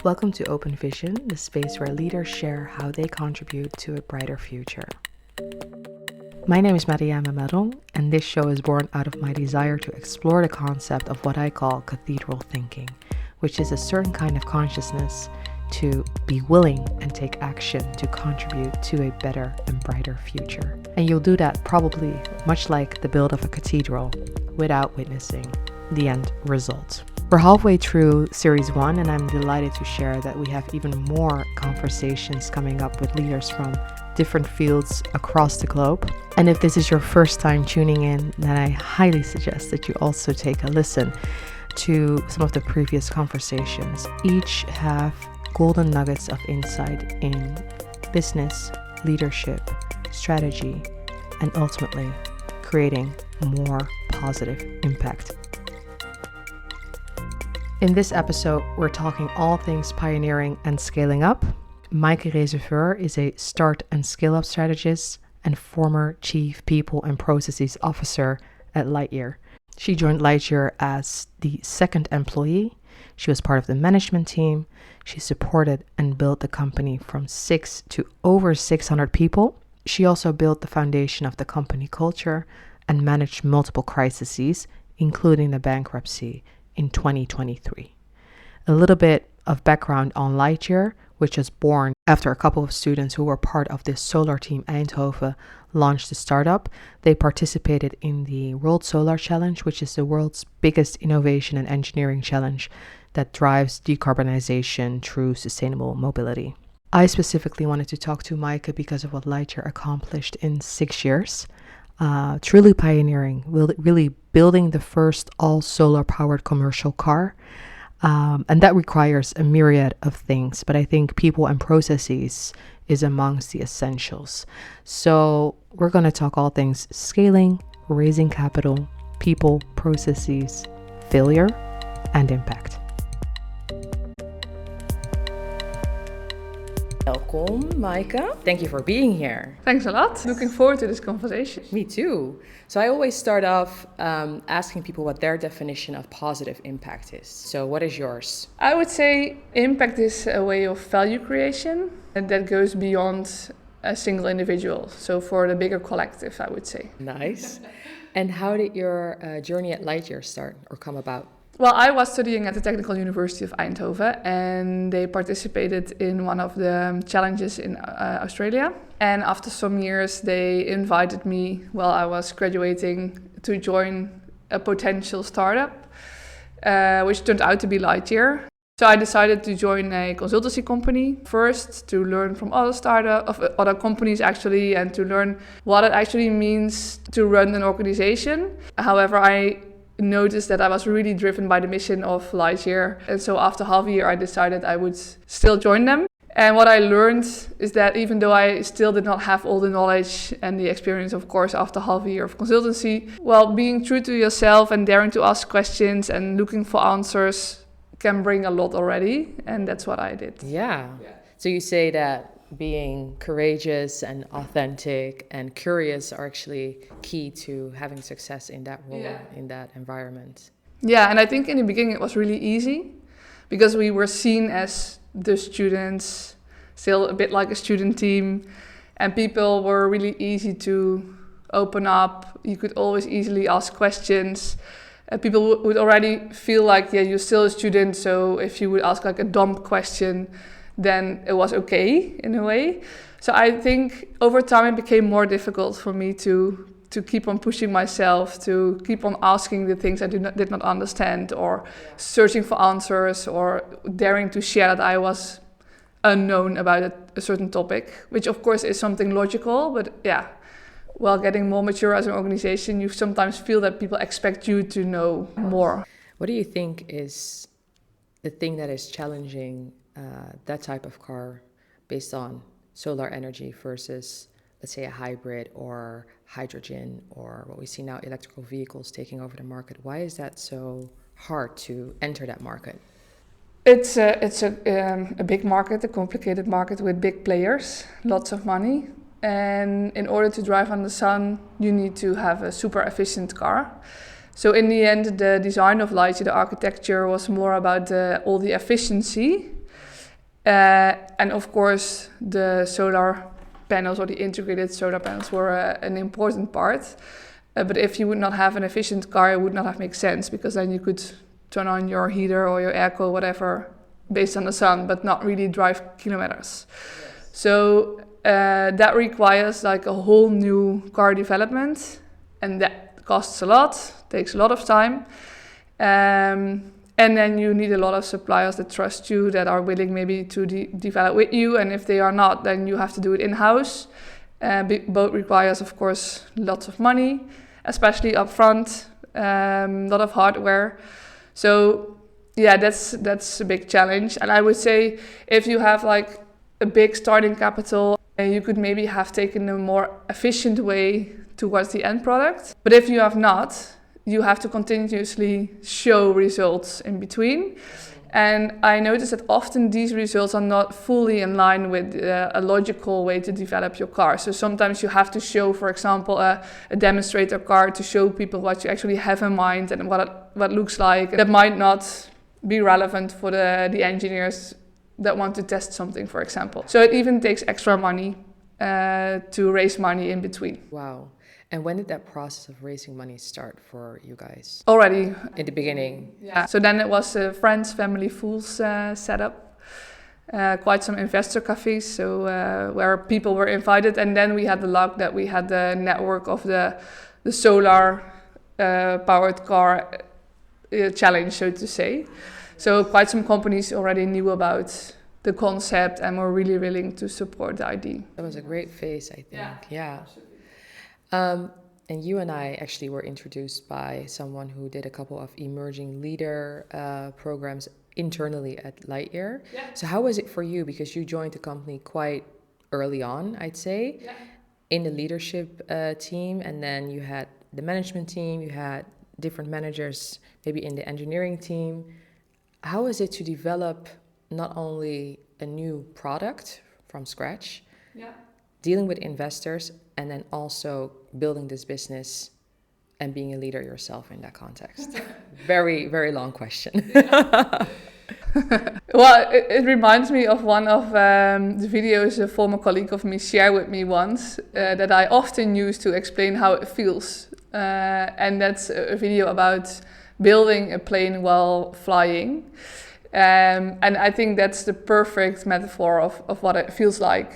Welcome to Open Vision, the space where leaders share how they contribute to a brighter future. My name is Maijke Receveur, and this show is born out of my desire to explore the concept of what I call cathedral thinking, which is a certain kind of consciousness to be willing and take action to contribute to a better and brighter future. And you'll do that probably much like the build of a cathedral without witnessing the end result. We're halfway through Series 1, and I'm delighted to share that we have even more conversations coming up with leaders from different fields across the globe. And if this is your first time tuning in, then I highly suggest that you also take a listen to some of the previous conversations. Each have golden nuggets of insight in business, leadership, strategy, and ultimately creating more positive impact. In this episode, we're talking all things pioneering and scaling up. Maijke Receveur is a start and scale-up strategist and former Chief People and Processes Officer at Lightyear. She joined Lightyear as the second employee. She was part of the management team. She supported and built the company from 6 to over 600 people. She also built the foundation of the company culture and managed multiple crises, including the bankruptcy in 2023. A little bit of background on Lightyear, which was born after a couple of students who were part of the solar team Eindhoven launched the startup. They participated in the World Solar Challenge, which is the world's biggest innovation and engineering challenge that drives decarbonization through sustainable mobility. I specifically wanted to talk to Maijke because of what Lightyear accomplished in 6 years. Truly pioneering, really building the first all solar powered commercial car. And that requires a myriad of things, but I think people and processes is amongst the essentials. So we're going to talk all things scaling, raising capital, people, processes, failure, and impact. Welcome, Maijke. Thank you for being here. Thanks a lot. Looking forward to this conversation. Me too. So I always start off asking people what their definition of positive impact is. So what is yours? I would say impact is a way of value creation, and that goes beyond a single individual. So for the bigger collective, I would say. Nice. And how did your journey at Lightyear start or come about? Well, I was studying at the Technical University of Eindhoven, and they participated in one of the challenges in Australia. And after some years, they invited me while I was graduating to join a potential startup, which turned out to be Lightyear. So I decided to join a consultancy company first to learn from other companies actually, and to learn what it actually means to run an organization. However, I noticed that I was really driven by the mission of Lightyear. And so after half a year, I decided I would still join them. And what I learned is that even though I still did not have all the knowledge and the experience, of course, after half a year of consultancy, well, being true to yourself and daring to ask questions and looking for answers can bring a lot already. And that's what I did. Yeah. So you say that being courageous and authentic and curious are actually key to having success in that role, in that environment. Yeah, and I think in the beginning it was really easy because we were seen as the students, still a bit like a student team, and people were really easy to open up. You could always easily ask questions. People would already feel like, yeah, you're still a student, so if you would ask like a dumb question, then it was okay in a way. So I think over time it became more difficult for me to keep on pushing myself, to keep on asking the things I did not understand, or searching for answers, or daring to share that I was unknown about a certain topic, which of course is something logical, but yeah, while getting more mature as an organization, you sometimes feel that people expect you to know more. What do you think is the thing that is challenging that type of car based on solar energy versus, let's say, a hybrid or hydrogen, or what we see now, electrical vehicles taking over the market? Why is that so hard to enter that market? It's a big market, a complicated market with big players, lots of money. And in order to drive on the sun, you need to have a super efficient car. So in the end, the design of Lightyear, the architecture, was more about all the efficiency. And of course, the solar panels or the integrated solar panels were an important part. But if you would not have an efficient car, it would not have made sense, because then you could turn on your heater or your airco, whatever, based on the sun, but not really drive kilometers. Yes. So that requires like a whole new car development, and that costs a lot, takes a lot of time. And then you need a lot of suppliers that trust you, that are willing maybe to develop with you. And if they are not, then you have to do it in-house. Both requires, of course, lots of money, especially upfront, a lot of hardware. So yeah, that's a big challenge. And I would say if you have like a big starting capital, you could maybe have taken a more efficient way towards the end product. But if you have not, you have to continuously show results in between. And I noticed that often these results are not fully in line with a logical way to develop your car. So sometimes you have to show, for example, a demonstrator car to show people what you actually have in mind and what it looks like. That might not be relevant for the engineers that want to test something, for example. So it even takes extra money to raise money in between. Wow. And when did that process of raising money start for you guys? Already. In the beginning? Yeah. So then it was a friends, family, fools setup. Quite some investor cafes, so where people were invited. And then we had the luck that we had the network of the solar powered car challenge, so to say. So quite some companies already knew about the concept and were really willing to support the idea. That was a great phase, I think. Yeah. And you and I actually were introduced by someone who did a couple of emerging leader programs internally at Lightyear. Yeah. So how was it for you? Because you joined the company quite early on, I'd say, in the leadership team. And then you had the management team, you had different managers, maybe in the engineering team. How is it to develop not only a new product from scratch, dealing with investors, and then also building this business and being a leader yourself in that context? Very, very long question. Well, it reminds me of one of the videos a former colleague of me shared with me once that I often use to explain how it feels. And that's a video about building a plane while flying. And I think that's the perfect metaphor of what it feels like.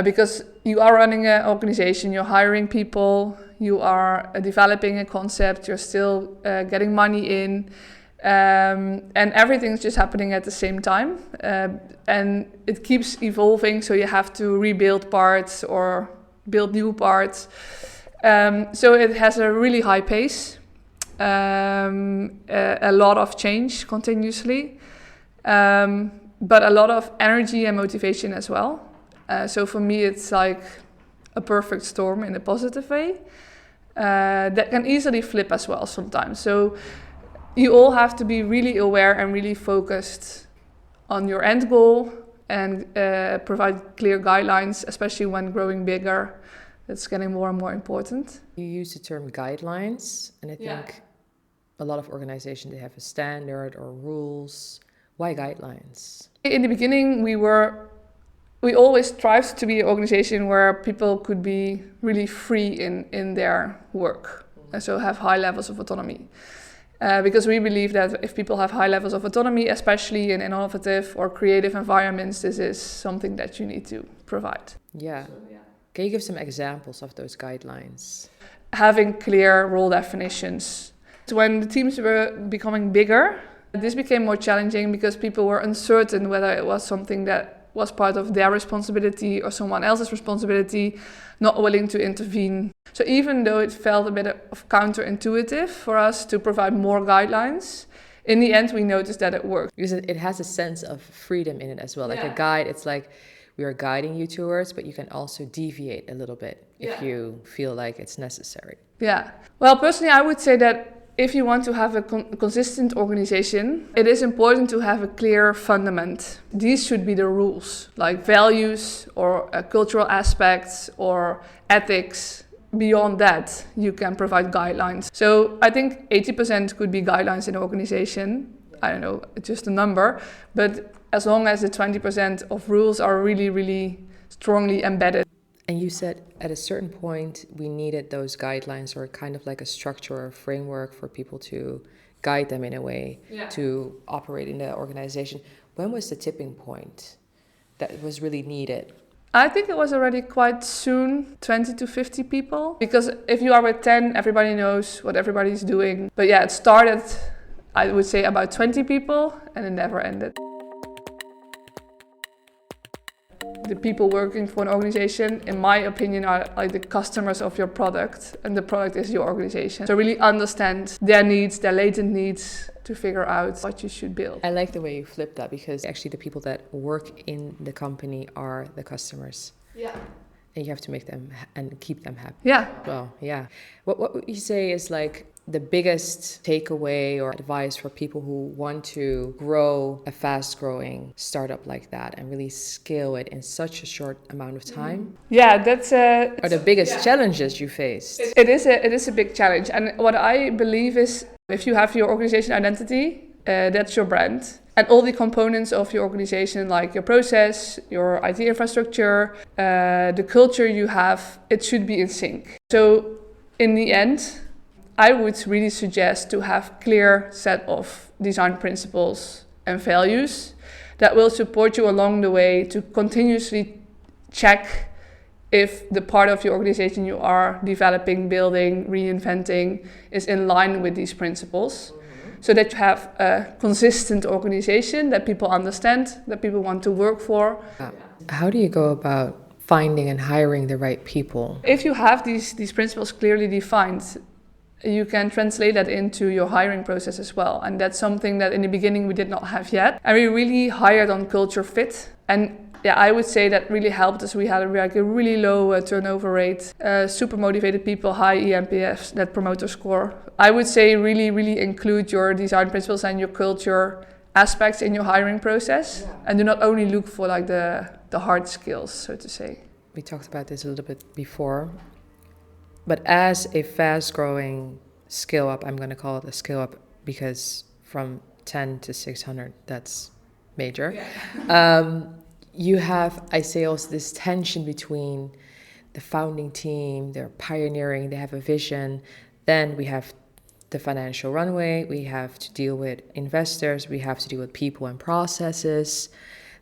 Because you are running an organization, you're hiring people, you are developing a concept, you're still getting money in, and everything's just happening at the same time. And it keeps evolving, so you have to rebuild parts or build new parts. So it has a really high pace, a lot of change continuously, but a lot of energy and motivation as well. So for me, it's like a perfect storm in a positive way that can easily flip as well sometimes. So you all have to be really aware and really focused on your end goal and provide clear guidelines, especially when growing bigger. It's getting more and more important. You use the term guidelines, and I think a lot of organizations, they have a standard or rules. Why guidelines? In the beginning, we always strived to be an organization where people could be really free in their work, and so have high levels of autonomy. Because we believe that if people have high levels of autonomy, especially in innovative or creative environments, this is something that you need to provide. Yeah. Can you give some examples of those guidelines? Having clear role definitions. When the teams were becoming bigger, this became more challenging because people were uncertain whether it was something that was part of their responsibility or someone else's responsibility, not willing to intervene. So even though it felt a bit of counterintuitive for us to provide more guidelines, in the end we noticed that it worked. Because it has a sense of freedom in it as well. Like a guide, it's like we are guiding you towards, but you can also deviate a little bit if you feel like it's necessary. Yeah. Well, personally, I would say that if you want to have a consistent organization, it is important to have a clear fundament. These should be the rules, like values or cultural aspects or ethics. Beyond that, you can provide guidelines. So I think 80% could be guidelines in an organization. I don't know, just a number. But as long as the 20% of rules are really, really strongly embedded. And you said at a certain point we needed those guidelines or kind of like a structure or a framework for people to guide them in a way to operate in the organization. When was the tipping point that was really needed? I think it was already quite soon, 20 to 50 people. Because if you are with 10, everybody knows what everybody's doing. But yeah, it started, I would say, about 20 people and it never ended. The people working for an organization, in my opinion, are like the customers of your product, and the product is your organization. So really understand their needs, their latent needs, to figure out what you should build. I like the way you flip that, because actually the people that work in the company are the customers. Yeah. And you have to make them and keep them happy. Yeah. Well, yeah. What would you say is like the biggest takeaway or advice for people who want to grow a fast-growing startup like that and really scale it in such a short amount of time? Yeah, that's are the biggest challenges you faced? It is a big challenge, and what I believe is if you have your organization identity, that's your brand. And all the components of your organization, like your process, your IT infrastructure, the culture you have, it should be in sync. So in the end, I would really suggest to have clear set of design principles and values that will support you along the way to continuously check if the part of your organization you are developing, building, reinventing is in line with these principles. So that you have a consistent organization that people understand, that people want to work for. How do you go about finding and hiring the right people? If you have these principles clearly defined, you can translate that into your hiring process as well. And that's something that in the beginning we did not have yet. And we really hired on culture fit. And yeah, I would say that really helped us. We had a really low turnover rate, super motivated people, high eNPS, Net Promoter Score. I would say really, really include your design principles and your culture aspects in your hiring process. And do not only look for like the hard skills, so to say. We talked about this a little bit before. But as a fast-growing scale-up, I'm going to call it a scale-up because from 10 to 600, that's major. Yeah. You have, I say, also this tension between the founding team, they're pioneering, they have a vision. Then we have the financial runway, we have to deal with investors, we have to deal with people and processes.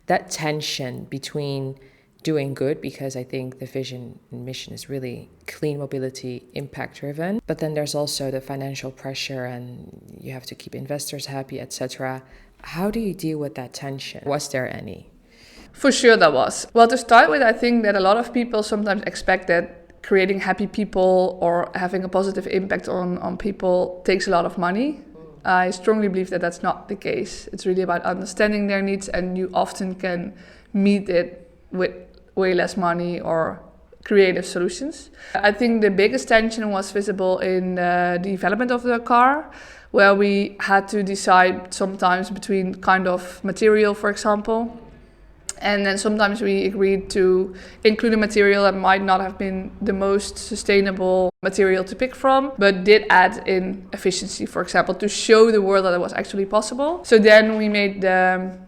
That tension between doing good, because I think the vision and mission is really clean mobility, impact driven. But then there's also the financial pressure and you have to keep investors happy, etc. How do you deal with that tension? Was there any? For sure there was. Well, to start with, I think that a lot of people sometimes expect that creating happy people or having a positive impact on people takes a lot of money. I strongly believe that that's not the case. It's really about understanding their needs, and you often can meet it with way less money or creative solutions. I think the biggest tension was visible in the development of the car, where we had to decide sometimes between kind of material, for example. And then sometimes we agreed to include a material that might not have been the most sustainable material to pick from, but did add in efficiency, for example, to show the world that it was actually possible. So then we made the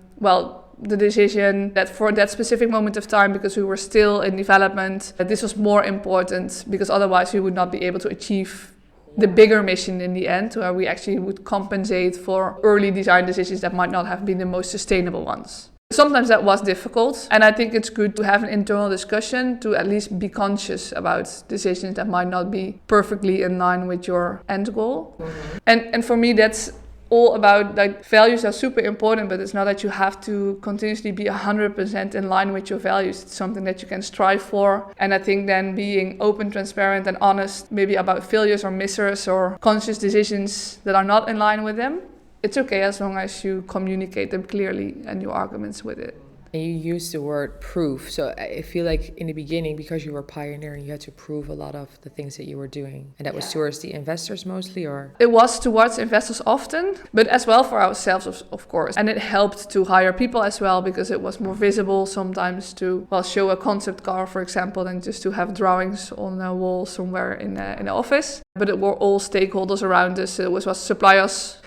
decision that for that specific moment of time, because we were still in development, that this was more important, because otherwise we would not be able to achieve the bigger mission in the end, where we actually would compensate for early design decisions that might not have been the most sustainable ones. Sometimes that was difficult, and I think it's good to have an internal discussion to at least be conscious about decisions that might not be perfectly in line with your end goal. Mm-hmm. And for me, that's all about, like, values are super important, but it's not that you have to continuously be 100% in line with your values. It's something that you can strive for. And I think then being open, transparent and honest, maybe about failures or missers or conscious decisions that are not in line with them, it's okay as long as you communicate them clearly and your arguments with it. And you used the word proof. So I feel like in the beginning, because you were pioneering, you had to prove a lot of the things that you were doing. And that was towards the investors mostly, or? It was towards investors often, but as well for ourselves, of course. And it helped to hire people as well, because it was more visible sometimes to, show a concept car, for example, than just to have drawings on a wall somewhere in the office. But it were all stakeholders around us. It was suppliers,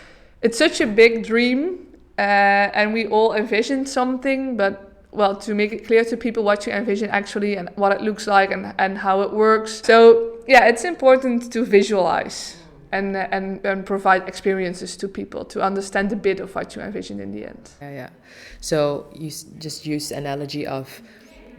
It's such a big dream, and we all envision something, but well, to make it clear to people what you envision actually and what it looks like and how it works. So yeah, it's important to visualize and provide experiences to people to understand a bit of what you envision in the end. Yeah. So you just use the analogy of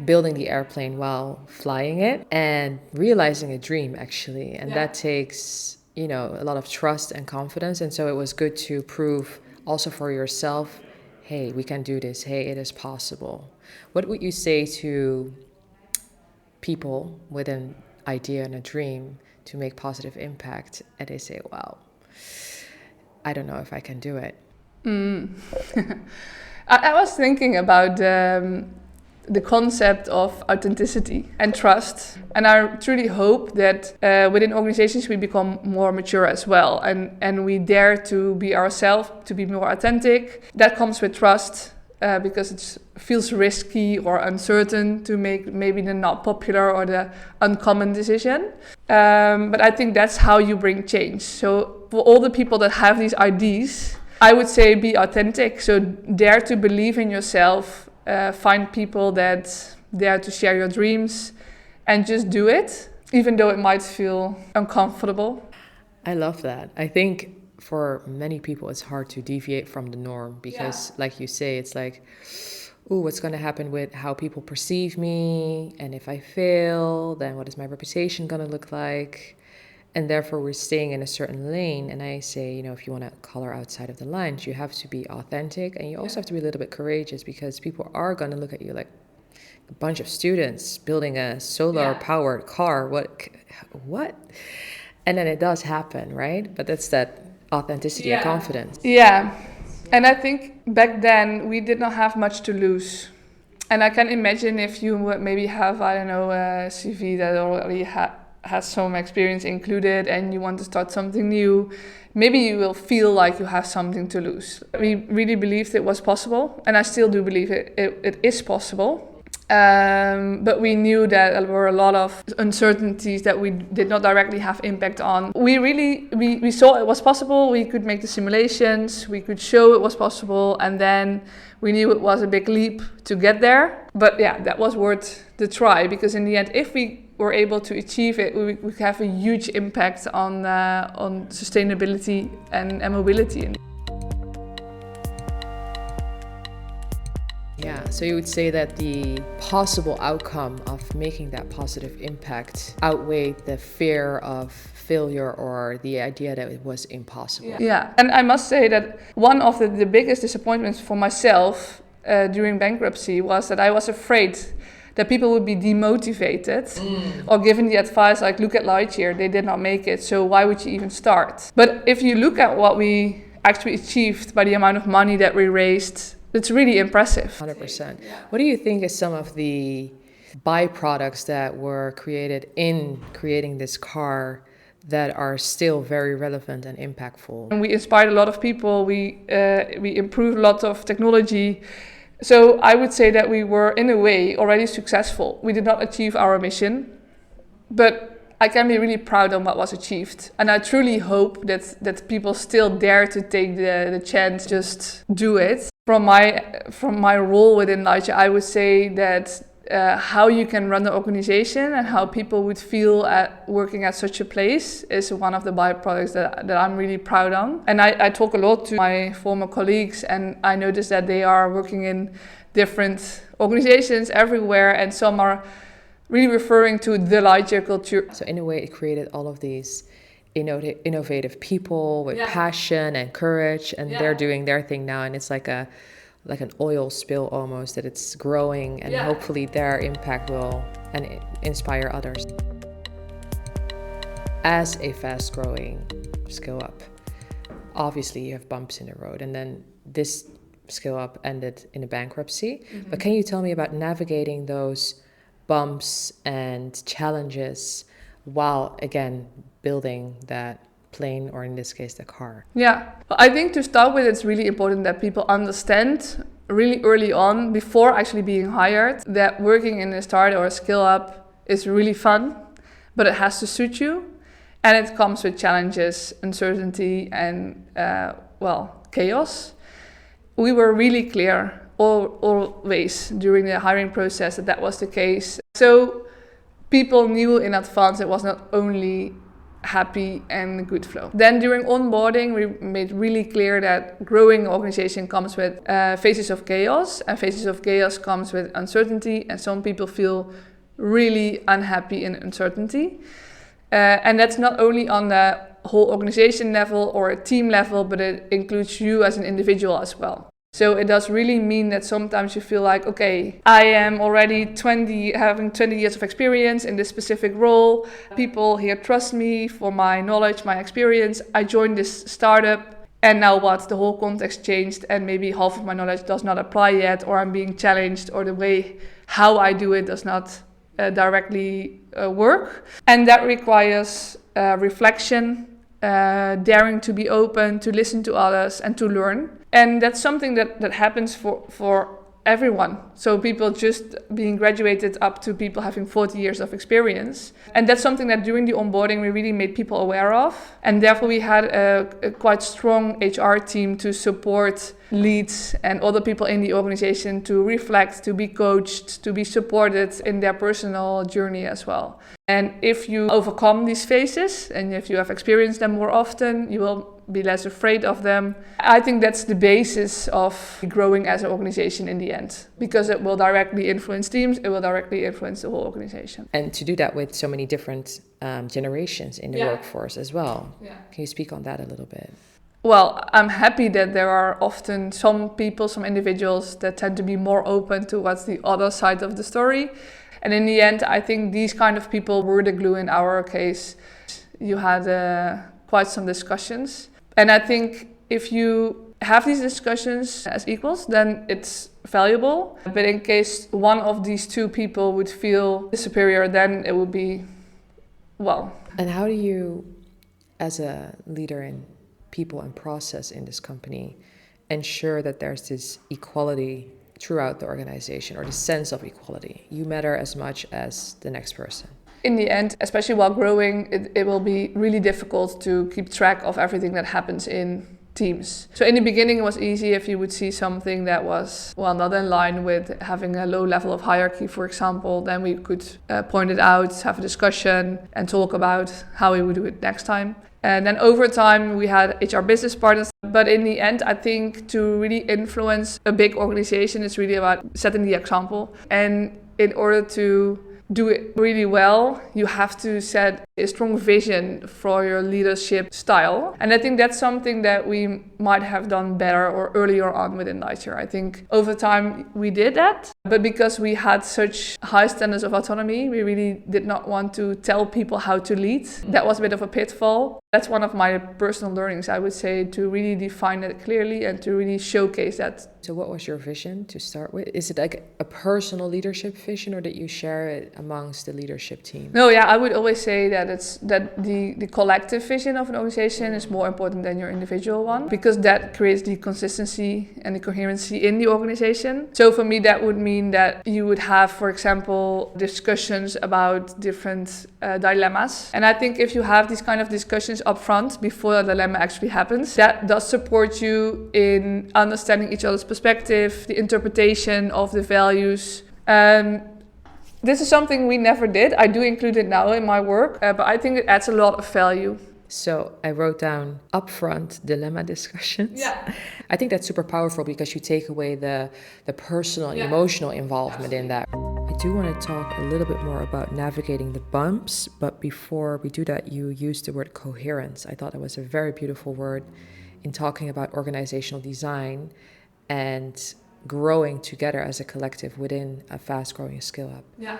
building the airplane while flying it and realizing a dream actually. And that takes, a lot of trust and confidence. And so it was good to prove also for yourself, hey, we can do this. Hey, it is possible. What would you say to people with an idea and a dream to make positive impact, and they say, wow, I don't know if I can do it? I was thinking about the concept of authenticity and trust. And I truly hope that within organizations we become more mature as well. And we dare to be ourselves, to be more authentic. That comes with trust because it feels risky or uncertain to make maybe the not popular or the uncommon decision. But I think that's how you bring change. So for all the people that have these ideas, I would say be authentic. So dare to believe in yourself. Find people that dare to share your dreams and just do it, even though it might feel uncomfortable. I love that. I think for many people it's hard to deviate from the norm because like you say, it's like, ooh, what's going to happen with how people perceive me? And if I fail, then what is my reputation going to look like? And therefore we're staying in a certain lane. And I say, if you want to color outside of the lines, you have to be authentic. And you also have to be a little bit courageous because people are going to look at you like a bunch of students building a solar powered car. What? And then it does happen, right? But that's that authenticity and confidence. Yeah. And I think back then we did not have much to lose. And I can imagine if you would maybe have, a CV that already has some experience included and you want to start something new, maybe you will feel like you have something to lose. We really believed it was possible, and I still do believe it is possible. But we knew that there were a lot of uncertainties that we did not directly have impact on. We saw it was possible, we could make the simulations, we could show it was possible, and then we knew it was a big leap to get there. But yeah, that was worth the try, because in the end, if we were able to achieve it, we could have a huge impact on sustainability and mobility. Yeah, so you would say that the possible outcome of making that positive impact outweighed the fear of failure or the idea that it was impossible. Yeah, and I must say that one of the biggest disappointments for myself during bankruptcy was that I was afraid that people would be demotivated or given the advice like, look at Lightyear, they did not make it, so why would you even start? But if you look at what we actually achieved by the amount of money that we raised, it's really impressive. 100%. What do you think is some of the byproducts that were created in creating this car that are still very relevant and impactful? And we inspired a lot of people, we improved a lot of technology. So I would say that we were, in a way, already successful. We did not achieve our mission, but I can be really proud of what was achieved. And I truly hope that people still dare to take the chance, just do it. From my role within Lightyear, I would say that how you can run the organization and how people would feel at working at such a place is one of the byproducts that I'm really proud of. And I talk a lot to my former colleagues, and I notice that they are working in different organizations everywhere, and some are really referring to the Lightyear culture. So in a way, it created all of these innovative people with passion and courage, and they're doing their thing now, and it's like an oil spill almost, that it's growing, and hopefully their impact will inspire others. As a fast-growing Scale Up, obviously you have bumps in the road, and then this Scale Up ended in a bankruptcy. Mm-hmm. But can you tell me about navigating those bumps and challenges while, again, building that plane, or in this case, the car? Yeah, I think to start with, it's really important that people understand really early on, before actually being hired, that working in a startup or a Scale Up is really fun, but it has to suit you. And it comes with challenges, uncertainty, and chaos. We were really clear always during the hiring process that was the case. So people knew in advance it was not only happy and good flow. Then during onboarding, we made really clear that growing organization comes with phases of chaos, and phases of chaos comes with uncertainty, and some people feel really unhappy in uncertainty. And that's not only on the whole organization level or a team level, but it includes you as an individual as well. So it does really mean that sometimes you feel like, okay, I am already having 20 years of experience in this specific role. People here trust me for my knowledge, my experience. I joined this startup, and now what? The whole context changed, and maybe half of my knowledge does not apply yet, or I'm being challenged, or the way how I do it does not directly work. And that requires reflection, daring to be open, to listen to others, and to learn. And that's something that happens for everyone. So people just being graduated up to people having 40 years of experience. And that's something that during the onboarding we really made people aware of. And therefore we had a quite strong HR team to support leads and other people in the organization to reflect, to be coached, to be supported in their personal journey as well. And if you overcome these phases and if you have experienced them more often, you will be less afraid of them. I think that's the basis of growing as an organization in the end, because it will directly influence teams, it will directly influence the whole organization. And to do that with so many different generations in the workforce as well. Yeah. Can you speak on that a little bit? Well, I'm happy that there are often some people, some individuals that tend to be more open to what's the other side of the story. And in the end, I think these kind of people were the glue in our case. You had quite some discussions. And I think if you have these discussions as equals, then it's valuable. But in case one of these two people would feel superior, then it would be, well. And how do you, as a leader in people and process in this company, ensure that there's this equality throughout the organization, or the sense of equality? You matter as much as the next person. In the end, especially while growing, it will be really difficult to keep track of everything that happens in teams. So in the beginning, it was easy if you would see something that was, well, not in line with having a low level of hierarchy, for example, then we could point it out, have a discussion, and talk about how we would do it next time. And then over time, we had HR business partners. But in the end, I think to really influence a big organization, it's really about setting the example. And in order to do it really well, you have to set a strong vision for your leadership style. And I think that's something that we might have done better or earlier on within Lightyear. I think over time we did that, but because we had such high standards of autonomy, we really did not want to tell people how to lead. That was a bit of a pitfall. That's one of my personal learnings, I would say, to really define it clearly and to really showcase that. So what was your vision to start with? Is it like a personal leadership vision, or did you share it amongst the leadership team? No, yeah, I would always say that the collective vision of an organization is more important than your individual one, because that creates the consistency and the coherency in the organization. So for me, that would mean that you would have, for example, discussions about different dilemmas. And I think if you have these kind of discussions up front before the dilemma actually happens, that does support you in understanding each other's perspective, the interpretation of the values. This is something we never did. I do include it now in my work, but I think it adds a lot of value. So I wrote down upfront dilemma discussions. Yeah. I think that's super powerful because you take away the personal, emotional involvement in that. I do want to talk a little bit more about navigating the bumps, but before we do that, you used the word coherence. I thought that was a very beautiful word in talking about organizational design and growing together as a collective within a fast-growing skill-up. Yeah.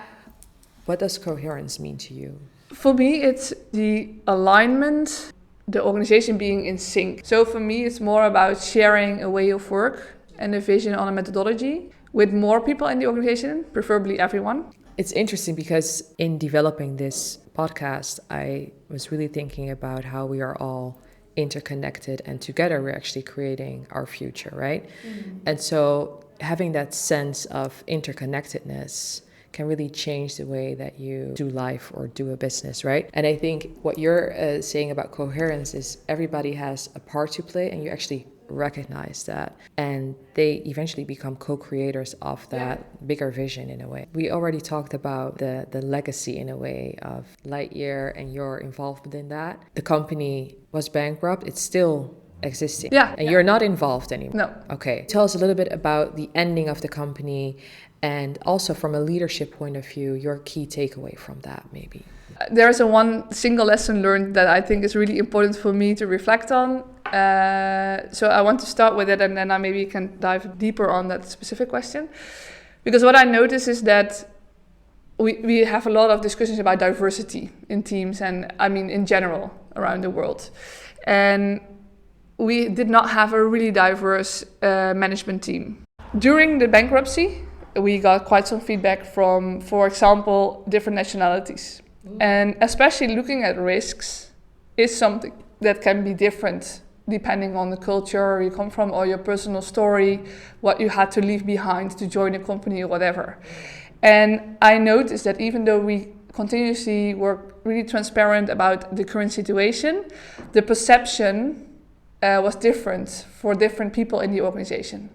What does coherence mean to you? For me, it's the alignment, the organization being in sync. So for me, it's more about sharing a way of work and a vision on a methodology with more people in the organization, preferably everyone. It's interesting because in developing this podcast, I was really thinking about how we are all interconnected, and together we're actually creating our future, right? Mm-hmm. And so having that sense of interconnectedness can really change the way that you do life or do a business, right? And I think what you're saying about coherence is everybody has a part to play, and you actually recognize that, and they eventually become co-creators of that bigger vision in a way. We already talked about the legacy in a way of Lightyear and your involvement in that. The company was bankrupt. It's still existing. Yeah. And you're not involved anymore. No. Okay. Tell us a little bit about the ending of the company, and also from a leadership point of view, your key takeaway from that maybe. There is one single lesson learned that I think is really important for me to reflect on. So I want to start with it, and then I maybe can dive deeper on that specific question. Because what I notice is that we have a lot of discussions about diversity in teams, and I mean in general around the world. And we did not have a really diverse management team. During the bankruptcy, we got quite some feedback from, for example, different nationalities. And especially looking at risks is something that can be different depending on the culture you come from or your personal story, what you had to leave behind to join a company or whatever. And I noticed that even though we continuously were really transparent about the current situation, the perception was different for different people in the organization.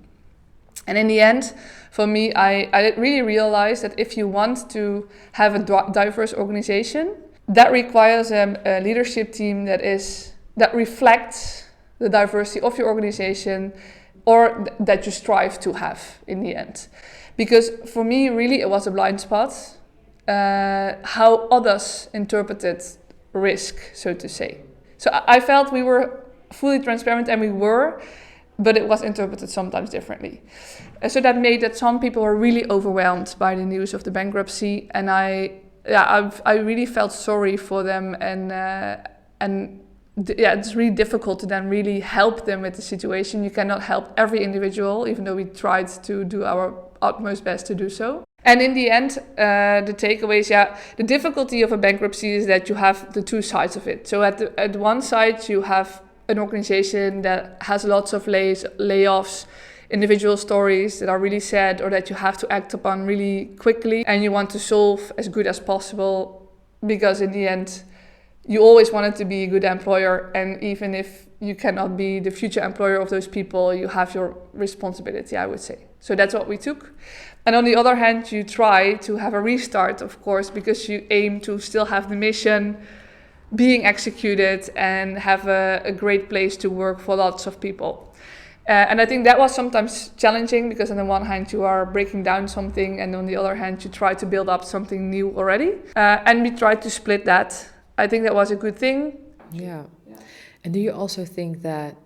And in the end, for me, I really realized that if you want to have a diverse organization, that requires a leadership team that reflects the diversity of your organization, or that you strive to have in the end. Because for me, really, it was a blind spot, how others interpreted risk, so to say. So I felt we were fully transparent, and we were, but it was interpreted sometimes differently. So that made that some people were really overwhelmed by the news of the bankruptcy, and I really felt sorry for them, and it's really difficult to then really help them with the situation. You cannot help every individual, even though we tried to do our utmost best to do so. And in the end, the takeaways, the difficulty of a bankruptcy is that you have the two sides of it. So at one side, you have an organization that has lots of layoffs, individual stories that are really sad or that you have to act upon really quickly, and you want to solve as good as possible, because in the end you always wanted to be a good employer, and even if you cannot be the future employer of those people, you have your responsibility, I would say. So that's what we took. And on the other hand, you try to have a restart, of course, because you aim to still have the mission being executed and have a great place to work for lots of people. And I think that was sometimes challenging, because on the one hand you are breaking down something, and on the other hand you try to build up something new already. And we tried to split that. I think that was a good thing. Yeah. And do you also think that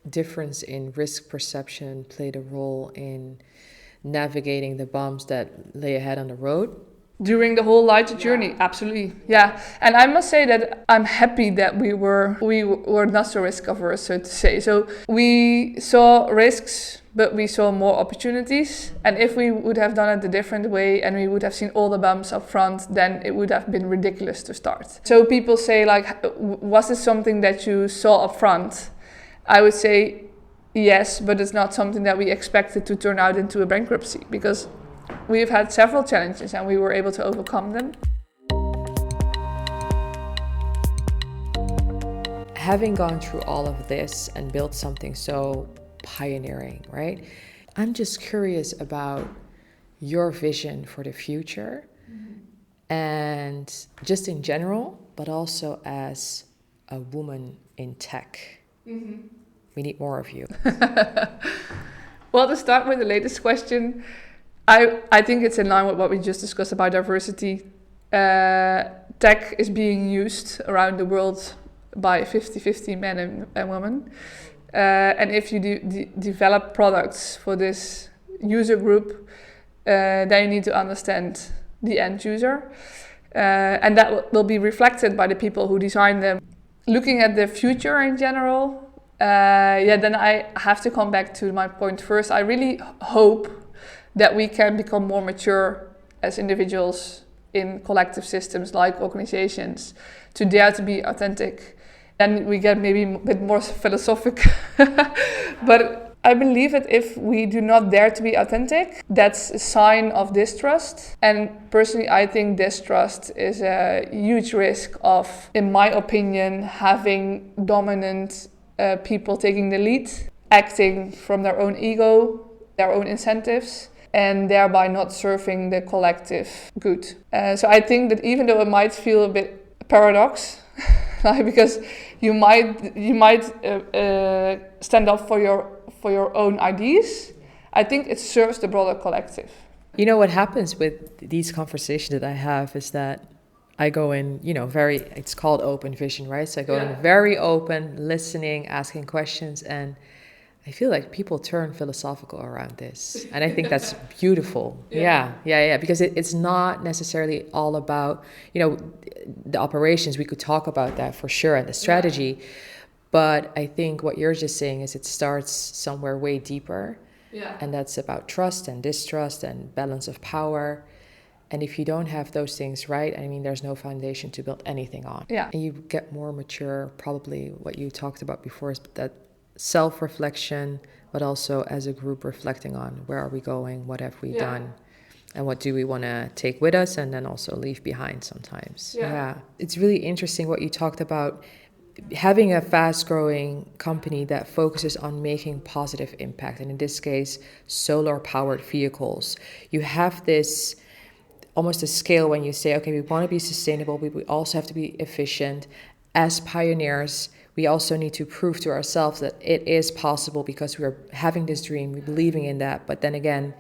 difference in risk perception played a role in navigating the bumps that lay ahead on the road? During the whole Lightyear journey, absolutely, yeah. And I must say that I'm happy that we were not so risk averse, so to say. So we saw risks, but we saw more opportunities. And if we would have done it a different way, and we would have seen all the bumps up front, then it would have been ridiculous to start. So people say, like, was this something that you saw up front? I would say yes, but it's not something that we expected to turn out into a bankruptcy, because we've had several challenges and we were able to overcome them. Having gone through all of this and built something so pioneering, right? I'm just curious about your vision for the future, and just in general, but also as a woman in tech. We need more of you. Well, to start with the latest question, I think it's in line with what we just discussed about diversity. Tech is being used around the world by 50-50 men and women. And if you develop products for this user group, then you need to understand the end user. And that will be reflected by the people who design them. Looking at the future in general, then I have to come back to my point first. I really hope that we can become more mature as individuals in collective systems like organizations, to dare to be authentic. Then we get maybe a bit more philosophical. But I believe that if we do not dare to be authentic, that's a sign of distrust. And personally, I think distrust is a huge risk of, in my opinion, having dominant people taking the lead. acting from their own ego, their own incentives, and thereby not serving the collective good. So I think that even though it might feel a bit paradox, like because you might stand up for your own ideas, I think it serves the broader collective. You know, what happens with these conversations that I have is that I go in, it's called open vision, right? So I go in very open, listening, asking questions, and I feel like people turn philosophical around this. And I think that's beautiful. Yeah. Because it's not necessarily all about, the operations. We could talk about that for sure, and the strategy. But I think what you're just saying is it starts somewhere way deeper. Yeah. And that's about trust and distrust and balance of power. And if you don't have those things right, there's no foundation to build anything on. Yeah. And you get more mature, probably what you talked about before is that self-reflection, but also as a group reflecting on where are we going, what have we done, and what do we want to take with us and then also leave behind sometimes. Yeah. It's really interesting what you talked about, having a fast-growing company that focuses on making positive impact, and in this case, solar-powered vehicles. You have this almost a scale when you say, okay, we want to be sustainable, but we also have to be efficient. As pioneers, we also need to prove to ourselves that it is possible because we're having this dream, we're believing in that. But then again,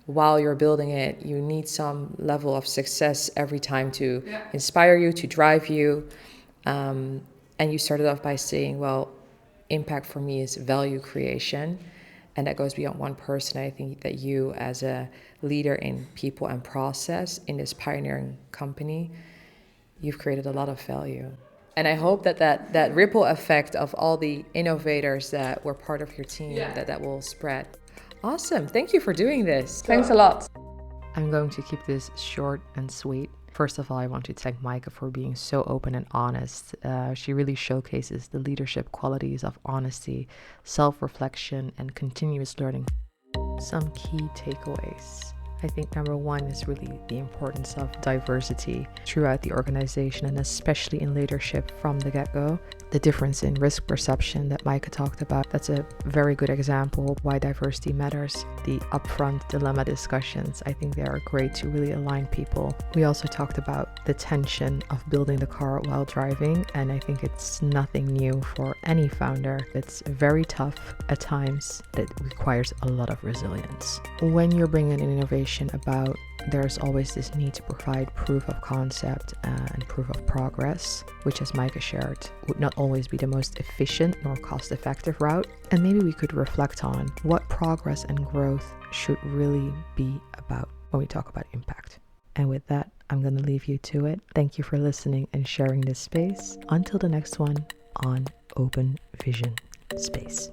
while you're building it, you need some level of success every time to inspire you, to drive you. And you started off by saying, well, impact for me is value creation. And that goes beyond one person. I think that you, as a leader in people and process in this pioneering company, you've created a lot of value. And I hope that ripple effect of all the innovators that were part of your team, that will spread. Awesome. Thank you for doing this. Thanks a lot. I'm going to keep this short and sweet. First of all, I want to thank Maijke for being so open and honest. She really showcases the leadership qualities of honesty, self-reflection, and continuous learning. Some key takeaways. I think number one is really the importance of diversity throughout the organization, and especially in leadership from the get-go. The difference in risk perception that Maijke talked about, that's a very good example of why diversity matters. The upfront dilemma discussions, I think they are great to really align people. We also talked about the tension of building the car while driving, and I think it's nothing new for any founder. It's very tough at times. It requires a lot of resilience. When you're bringing an innovation about, there's always this need to provide proof of concept and proof of progress, which, as Maijke shared, would not always be the most efficient nor cost-effective route. And maybe we could reflect on what progress and growth should really be about when we talk about impact. And with that, I'm going to leave you to it. Thank you for listening and sharing this space. Until the next one on Open Vision Space.